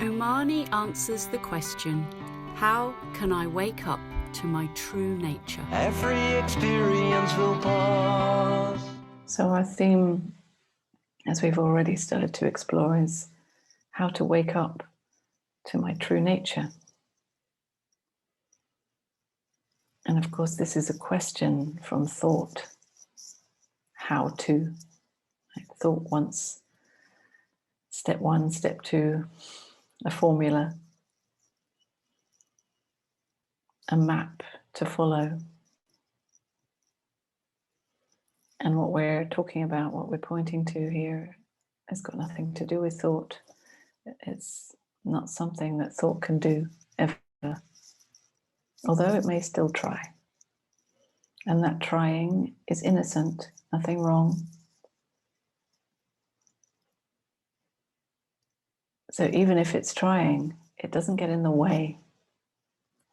Unmani answers the question, how can I wake up to my true nature? Every experience will pass. So our theme, as we've already started to explore, is how to wake up to my true nature. And of course, this is a question from thought. How to? Thought wants step one, step two, a formula, a map to follow. And what we're talking about, what we're pointing to here, has got nothing to do with thought. It's not something that thought can do ever, although it may still try. And that trying is innocent, nothing wrong. So even if it's trying, it doesn't get in the way.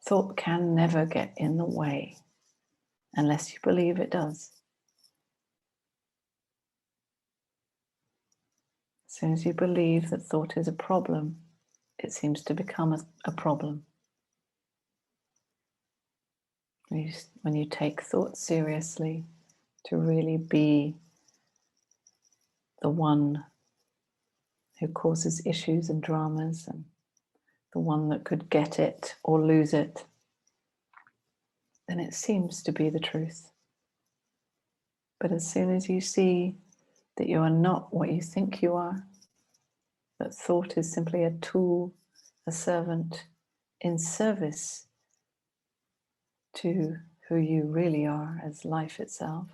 Thought can never get in the way unless you believe it does. As soon as you believe that thought is a problem, it seems to become a problem. When you take thought seriously, to really be the one who causes issues and dramas, and the one that could get it or lose it, then it seems to be the truth. But as soon as you see that you are not what you think you are, that thought is simply a tool, a servant in service to who you really are as life itself,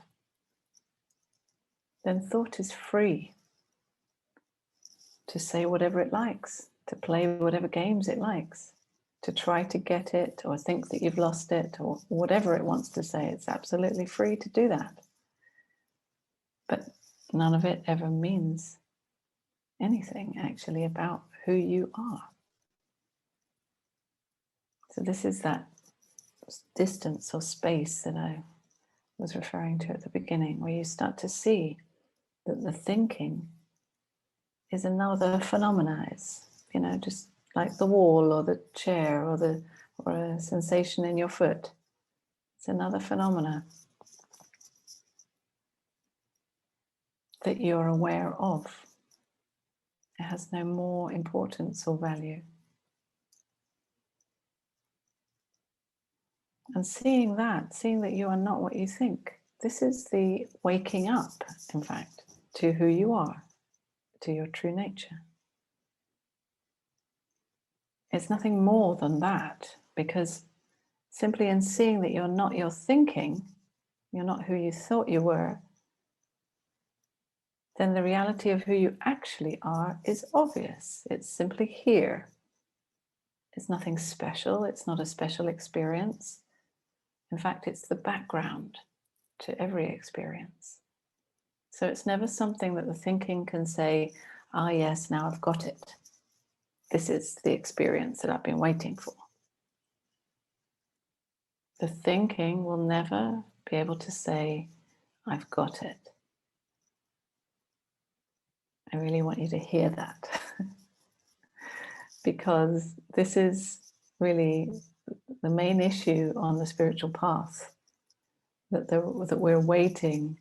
then thought is free to say whatever it likes, to play whatever games it likes, to try to get it or think that you've lost it or whatever it wants to say. It's absolutely free to do that. But none of it ever means anything actually about who you are. So this is that distance or space that I was referring to at the beginning, where you start to see that the thinking is another phenomena. It's, just like the wall or the chair or a sensation in your foot. It's another phenomena that you're aware of. It has no more importance or value. And seeing that you are not what you think, this is the waking up, in fact, to who you are, to your true nature. It's nothing more than that, because simply in seeing that you're not your thinking, you're not who you thought you were, then the reality of who you actually are is obvious. It's simply here. It's nothing special. It's not a special experience. In fact, it's the background to every experience. So it's never something that the thinking can say, yes, now I've got it. This is the experience that I've been waiting for. The thinking will never be able to say, I've got it. I really want you to hear that. Because this is really the main issue on the spiritual path, that we're waiting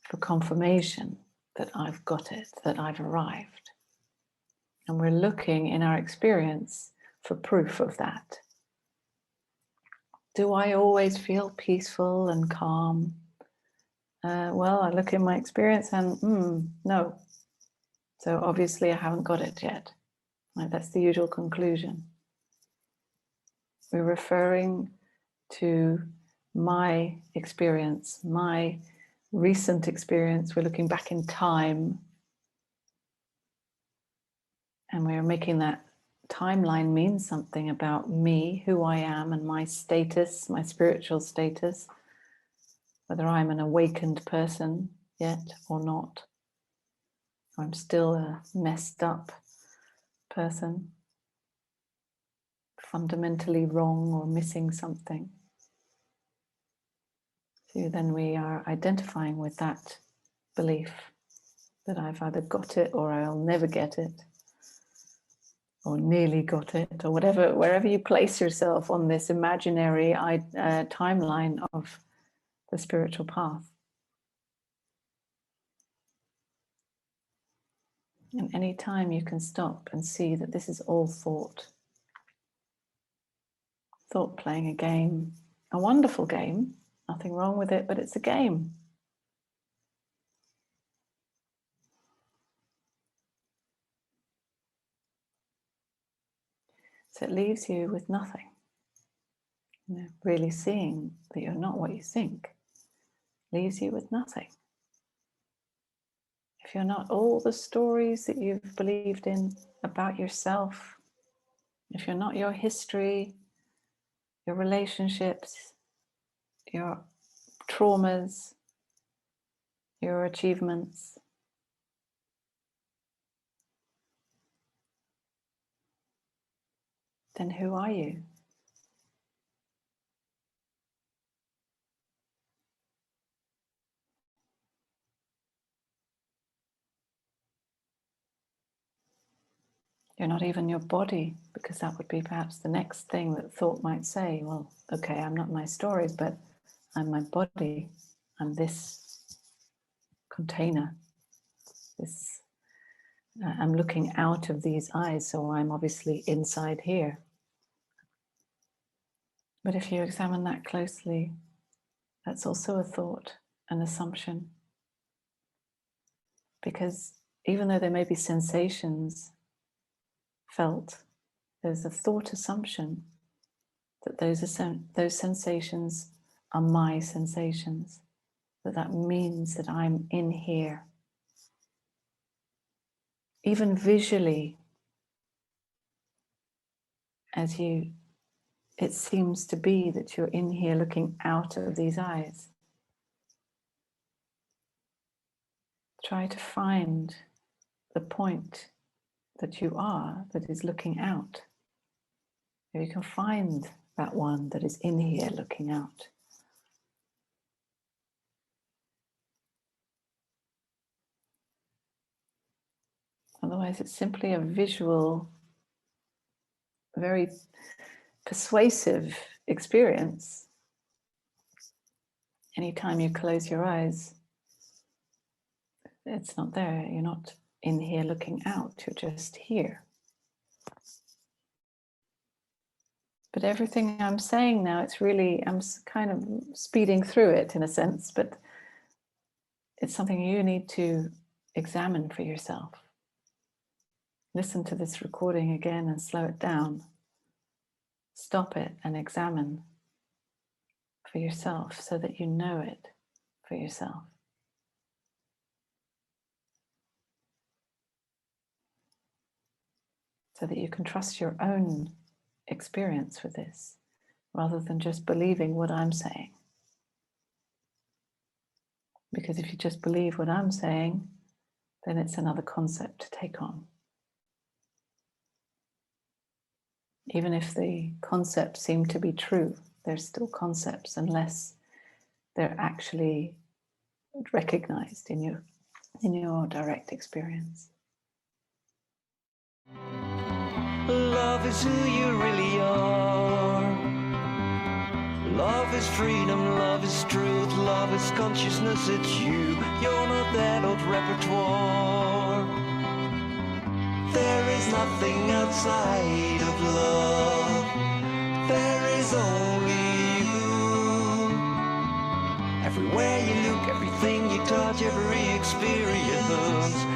for confirmation that I've got it, that I've arrived. And we're looking in our experience for proof of that. Do I always feel peaceful and calm? Well, I look in my experience and no. So obviously I haven't got it yet. Right? That's the usual conclusion. We're referring to my experience, my recent experience. We're looking back in time, and we're making that timeline mean something about me, who I am, and my status, my spiritual status, whether I'm an awakened person yet or not. I'm still a messed up person, fundamentally wrong or missing something. So then we are identifying with that belief that I've either got it or I'll never get it, or nearly got it, or whatever, wherever you place yourself on this imaginary timeline of the spiritual path. And any time you can stop and see that this is all thought playing a game, a wonderful game, nothing wrong with it, but it's a game. So it leaves you with nothing. Really seeing that you're not what you think leaves you with nothing. If you're not all the stories that you've believed in about yourself, if you're not your history, your relationships, your traumas, your achievements, then who are you? You're not even your body, because that would be perhaps the next thing that thought might say, well, okay, I'm not my stories, but I'm my body. I'm this container. I'm looking out of these eyes, so I'm obviously inside here. But if you examine that closely, that's also a thought, an assumption. Because even though there may be sensations felt, there's a thought assumption that those sensations are my sensations, that means that I'm in here. Even visually, it seems to be that you're in here looking out of these eyes. Try to find the point that you are that is looking out. If you can find that one that is in here looking out. Otherwise, it's simply a visual, very persuasive experience. Anytime you close your eyes, it's not there. You're not in here looking out. You're just here. But everything I'm saying now, I'm kind of speeding through it in a sense, but it's something you need to examine for yourself. Listen to this recording again and slow it down. Stop it and examine for yourself so that you know it for yourself. So that you can trust your own experience with this rather than just believing what I'm saying. Because if you just believe what I'm saying, then it's another concept to take on. Even if the concepts seem to be true, they're still concepts unless they're actually recognized in your direct experience. Love is who you really are. Love is freedom, love is truth, love is consciousness, it's you. You're not that old repertoire. There is nothing outside of love. There is only you. Everywhere you look, everything you touch, every experience